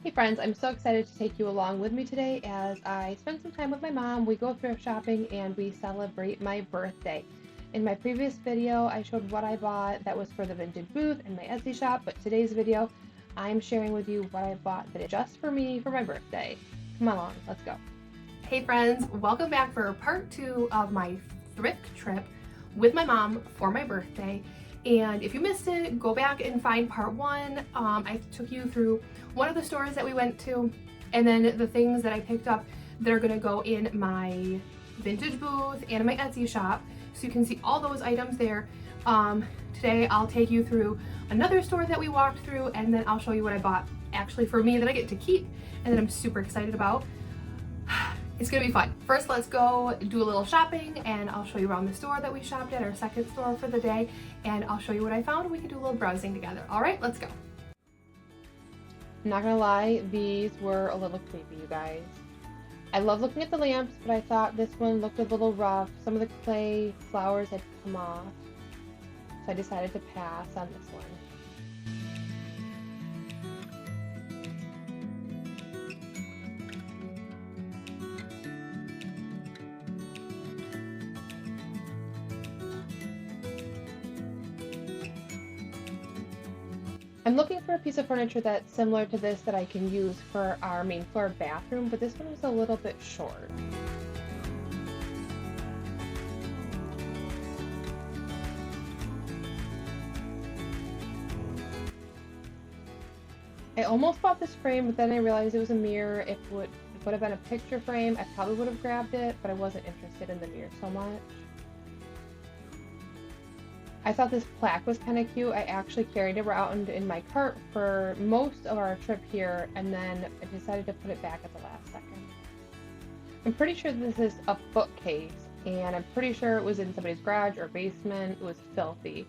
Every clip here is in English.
Hey friends, I'm so excited to take you along with me today as I spend some time with my mom. We go thrift shopping and we celebrate my birthday. In my previous video, I showed what I bought that was for the vintage booth and my Etsy shop, but today's video, I'm sharing with you what I bought that is just for me for my birthday. Come along, let's go. Hey friends, welcome back for part 2 of my thrift trip with my mom for my birthday. And if you missed it, go back and find part 1. I took you through one of the stores that we went to, and then the things that I picked up that are gonna go in my vintage booth and in my Etsy shop, so you can see all those items there. Today I'll take you through another store that we walked through, and then I'll show you what I bought actually for me that I get to keep and that I'm super excited about. It's gonna be fun. First, let's go do a little shopping and I'll show you around the store that we shopped at, our second store for the day, and I'll show you what I found and we can do a little browsing together. All right, let's go. I'm not gonna lie, these were a little creepy, you guys. I love looking at the lamps, but I thought this one looked a little rough. Some of the clay flowers had come off, so I decided to pass on this one. I'm looking for a piece of furniture that's similar to this that I can use for our main floor bathroom, but this one was a little bit short. I almost bought this frame, but then I realized it was a mirror. If it would have been a picture frame, I probably would have grabbed it, but I wasn't interested in the mirror so much. I thought this plaque was kind of cute. I actually carried it around in my cart for most of our trip here, and then I decided to put it back at the last second. I'm pretty sure this is a bookcase, and I'm pretty sure it was in somebody's garage or basement. It was filthy.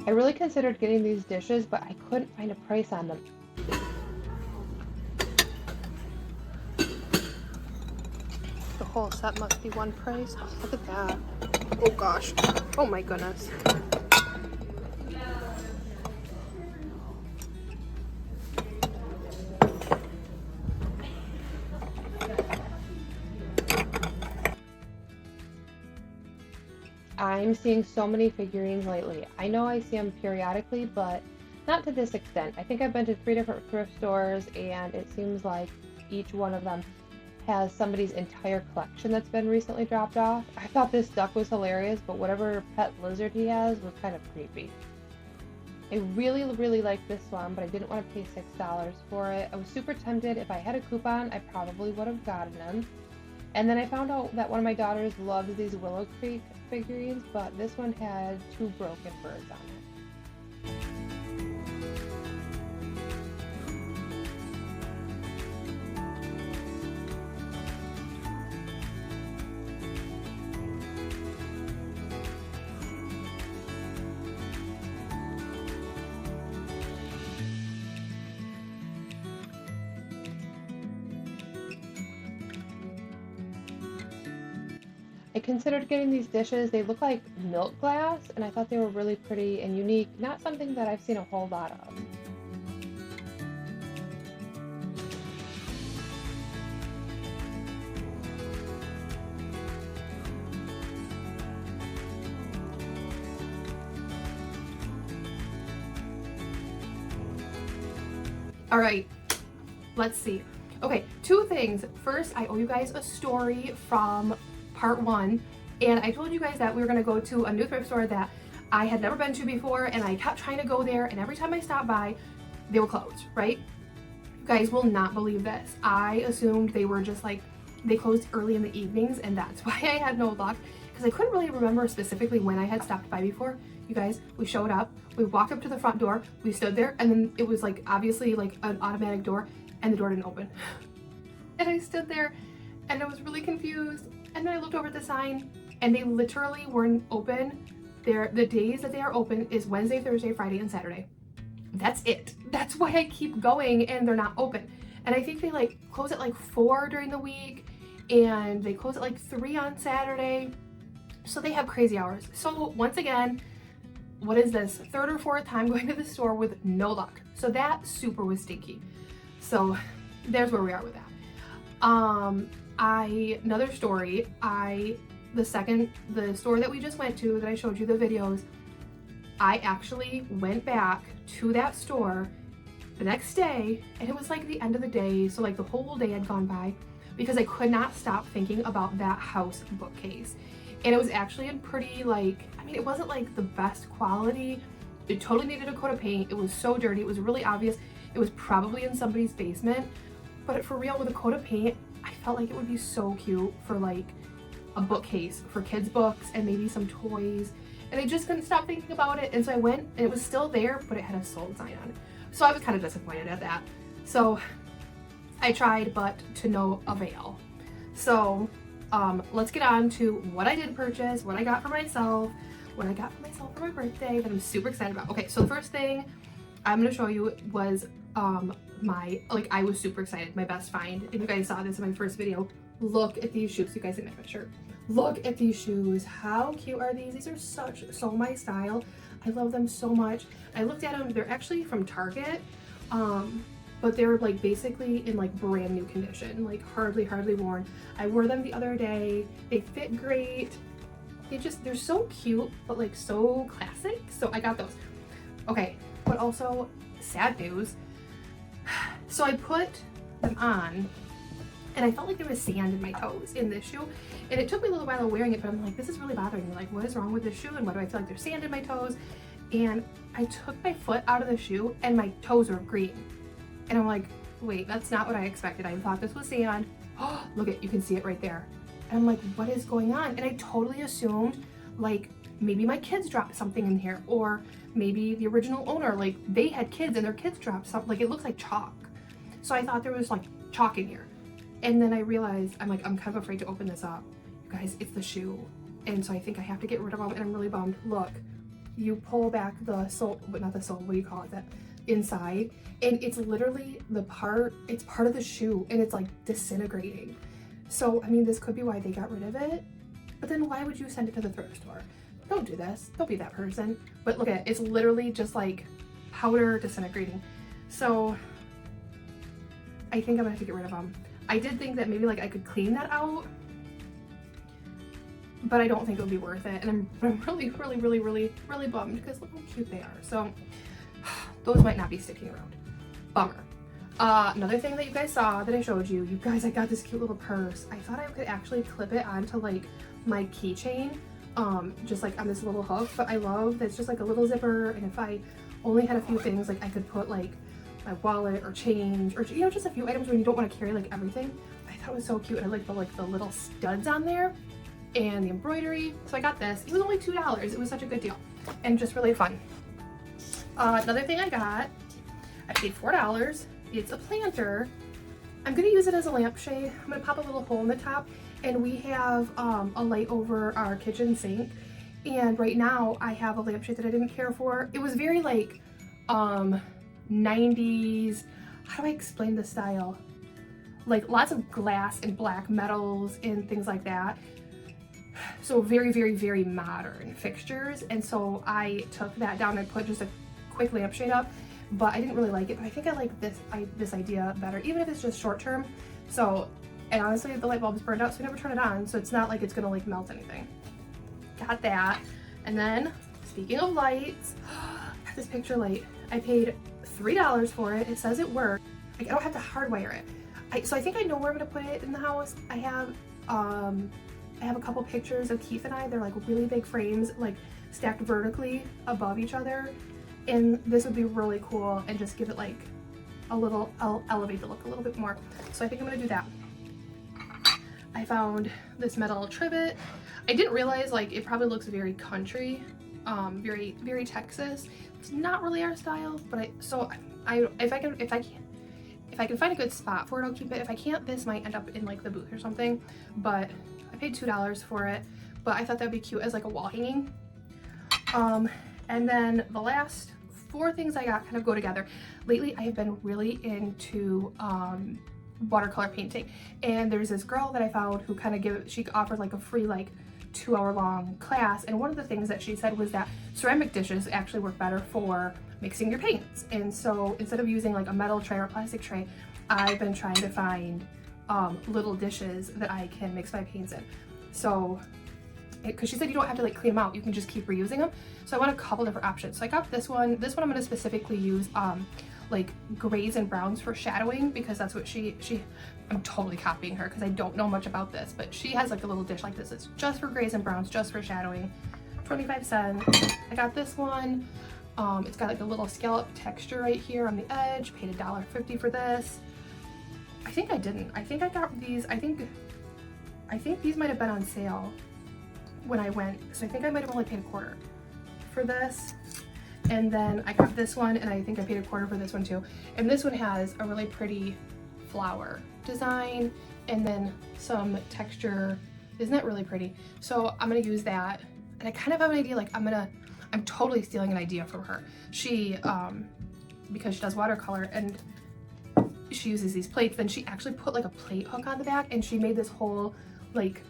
I really considered getting these dishes, but I couldn't find a price on them. The whole set must be one price. Oh, look at that. Oh gosh. Oh my goodness. I'm seeing so many figurines lately. I know I see them periodically, but not to this extent. I think I've been to 3 different thrift stores, and it seems like each one of them has somebody's entire collection that's been recently dropped off. I thought this duck was hilarious, but whatever pet lizard he has was kind of creepy. I really, really like this one, but I didn't want to pay $6 for it. I was super tempted. If I had a coupon, I probably would have gotten them. And then I found out that one of my daughters loves these Willow Creek figurines, but this one had 2 broken birds on it. I considered getting these dishes. They look like milk glass, and I thought they were really pretty and unique. Not something that I've seen a whole lot of. All right, let's see. Okay, 2 things. First, I owe you guys a story from part 1, and I told you guys that we were going to go to a new thrift store that I had never been to before, and I kept trying to go there, and every time I stopped by, they were closed, right? You guys will not believe this. I assumed they were just like, they closed early in the evenings, and that's why I had no luck, because I couldn't really remember specifically when I had stopped by before. You guys, we showed up, we walked up to the front door, we stood there, and then it was like obviously like an automatic door, and the door didn't open. And I stood there and I was really confused, and then I looked over at the sign and they literally weren't open. The days that they are open is Wednesday, Thursday, Friday, and Saturday. That's it. That's why I keep going and they're not open. And I think they like close at like 4 during the week, and they close at like 3 on Saturday. So they have crazy hours. So once again, what is this? Third or fourth time going to the store with no luck. So that super was stinky. So there's where we are with that. Another story, the store that we just went to that I showed you the videos, I actually went back to that store the next day, and it was like the end of the day, so like the whole day had gone by, because I could not stop thinking about that house bookcase. And it was actually in pretty, like, I mean, it wasn't like the best quality. It totally needed a coat of paint. It was so dirty. It was really obvious. It was probably in somebody's basement. But for real, with a coat of paint, I felt like it would be so cute for like a bookcase for kids' books and maybe some toys. And I just couldn't stop thinking about it. And so I went, and it was still there, but it had a sold sign on it. So I was kind of disappointed at that. So I tried, but to no avail. So let's get on to what I did purchase, what I got for myself, what I got for myself for my birthday that I'm super excited about. Okay, so the first thing I'm gonna show you was I was super excited, my best find. And you guys saw this in my first video. Look at these shoes. You guys didn't match my shirt. Look at these shoes. How cute are these? These are so my style. I love them so much. I looked at them. They're actually from Target. But they're like basically in like brand new condition, like hardly worn. I wore them the other day. They fit great. They're so cute, but like so classic. So I got those. Okay, but also sad news. So I put them on, and I felt like there was sand in my toes in this shoe. And it took me a little while wearing it, but I'm like, this is really bothering me. Like, what is wrong with this shoe? And why do I feel like there's sand in my toes? And I took my foot out of the shoe, and my toes were green. And I'm like, wait, that's not what I expected. I thought this was sand. Oh, look at, you can see it right there. And I'm like, what is going on? And I totally assumed like maybe my kids dropped something in here, or maybe the original owner, like they had kids and their kids dropped something. Like it looks like chalk. So I thought there was like chalk in here. And then I realized, I'm kind of afraid to open this up. You guys, it's the shoe. And so I think I have to get rid of them, and I'm really bummed. Look, you pull back the sole, but not the sole, what do you call it? That inside, and it's literally it's part of the shoe, and it's like disintegrating. So I mean, this could be why they got rid of it, but then why would you send it to the thrift store? Don't do this. Don't be that person. But look at it, it's literally just like powder disintegrating. So I think I'm gonna have to get rid of them. I did think that maybe like I could clean that out, but I don't think it would be worth it. And I'm really bummed, because look how cute they are. So those might not be sticking around. Bummer. Another thing that you guys saw that I showed you, I got this cute little purse. I thought I could actually clip it onto like my keychain, just like on this little hook, but I love that it's just like a little zipper, and if I only had a few things, like I could put like my wallet or change, or you know, just a few items when you don't want to carry like everything. I thought it was so cute. I like the little studs on there and the embroidery. So I got this. It was only $2. It was such a good deal and just really fun. Another thing I got, I paid $4. It's a planter. I'm gonna use it as a lampshade. I'm gonna pop a little hole in the top, and we have a light over our kitchen sink, and right now I have a lampshade that I didn't care for. It was very like 90s, how do I explain the style? Like lots of glass and black metals and things like that. So very modern fixtures. And so I took that down and put just a quick lampshade up, but I didn't really like it. But I think I like this idea better, even if it's just short term. So, and honestly, the light bulb is burned out, so I never turn it on, so it's not like it's gonna like melt anything. Got that. And then, speaking of lights, got this picture light. I paid $3 for it. It says it works. I don't have to hardwire it. So I think I know where I'm gonna put it in the house. I have a couple pictures of Keith and I. They're like really big frames, like stacked vertically above each other. And this would be really cool and just give it like a little, elevate the look a little bit more. So I think I'm gonna do that. I found this metal trivet. I didn't realize like it probably looks very country, very Texas. It's not really our style, but if I can find a good spot for it, I'll keep it. If I can't, this might end up in like the booth or something. But I paid $2 for it, but I thought that'd be cute as like a wall hanging. And then the last 4 things I got kind of go together. Lately, I have been really into watercolor painting. And there's this girl that I found who kind of she offered like a free like 2-hour long class, and one of the things that she said was that ceramic dishes actually work better for mixing your paints. And so instead of using like a metal tray or plastic tray, I've been trying to find little dishes that I can mix my paints in. So because she said you don't have to like clean them out, you can just keep reusing them. So I want a couple different options. So I got this one. This one I'm going to specifically use like grays and browns for shadowing, because that's what I'm totally copying her because I don't know much about this, but she has like a little dish like this. It's just for grays and browns, just for shadowing. 25 cents. I got this one. It's got like a little scallop texture right here on the edge. Paid $1.50 for this. I think I didn't. I think I got these. I think these might have been on sale when I went, so I think I might have only paid $0.25 for this. And then I got this one, and I think I paid $0.25 for this one too. And this one has a really pretty flower design and then some texture. Isn't that really pretty? So I'm gonna use that. And I kind of have an idea, like I'm totally stealing an idea from her. She, because she does watercolor and she uses these plates, then she actually put like a plate hook on the back, and she made this whole like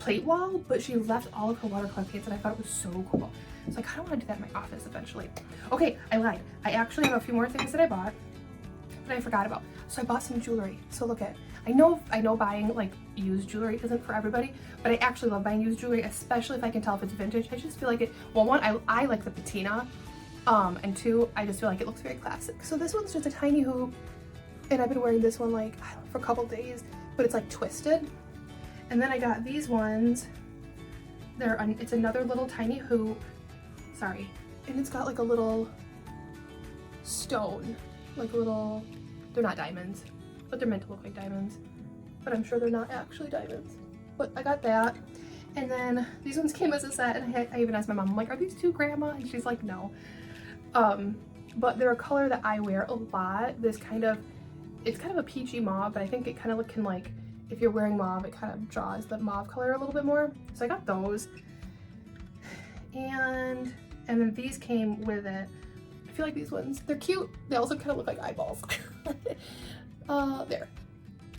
plate wall, but she left all of her watercolor paints, and I thought it was so cool. So I kind of want to do that in my office eventually. Okay, I lied. I actually have a few more things that I bought that I forgot about. So I bought some jewelry. So look at, I know buying like used jewelry isn't for everybody, but I actually love buying used jewelry, especially if I can tell if it's vintage. I just feel like it, well, one, I like the patina, and two, I just feel like it looks very classic. So this one's just a tiny hoop, and I've been wearing this one like, I don't know, for a couple days, but it's like twisted. And then I got these ones. It's another little tiny hoop. Sorry. And it's got like a little stone, like a little, they're not diamonds, but they're meant to look like diamonds, but I'm sure they're not actually diamonds. But I got that. And then these ones came as a set, and I even asked my mom, I'm like, are these too, Grandma? And she's like, no. But they're a color that I wear a lot. It's kind of a peachy mauve, but I think it kind of can, like, if you're wearing mauve, it kind of draws the mauve color a little bit more. So I got those. And then these came with it. I feel like these ones, they're cute. They also kind of look like eyeballs. There.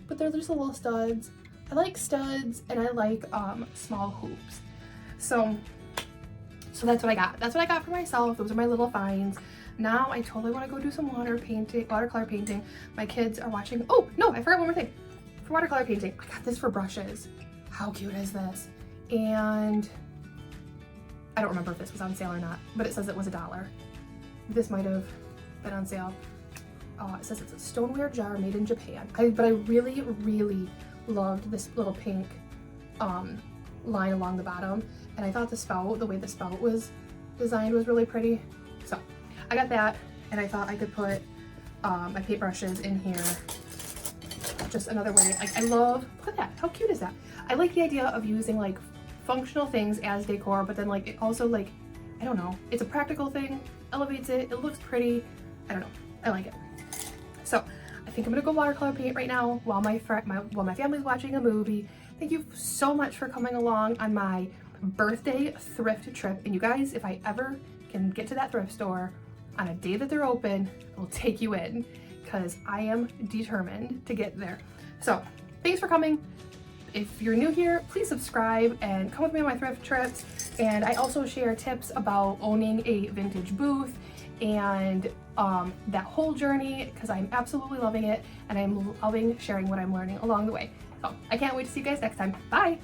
But they're just little studs. I like studs, and I like small hoops. So that's what I got. That's what I got for myself. Those are my little finds. Now I totally want to go do some watercolor painting. My kids are watching. Oh no, I forgot one more thing. For watercolor painting, I got this for brushes. How cute is this? And I don't remember if this was on sale or not, but it says it was $1. This might have been on sale. It says it's a stoneware jar made in Japan. But I really, really loved this little pink line along the bottom. And I thought the way the spout was designed was really pretty. So I got that, and I thought I could put my paintbrushes in here. Just another way. Like, I love, look at that. How cute is that? I like the idea of using like functional things as decor, but then like it also, like, I don't know, it's a practical thing, elevates it, it looks pretty. I don't know, I like it. So I think I'm gonna go watercolor paint right now while my family's watching a movie. Thank you so much for coming along on my birthday thrift trip. And you guys, if I ever can get to that thrift store on a day that they're open, I'll take you in, because I am determined to get there. So thanks for coming. If you're new here, please subscribe and come with me on my thrift trips. And I also share tips about owning a vintage booth and that whole journey, because I'm absolutely loving it, and I'm loving sharing what I'm learning along the way. So I can't wait to see you guys next time. Bye!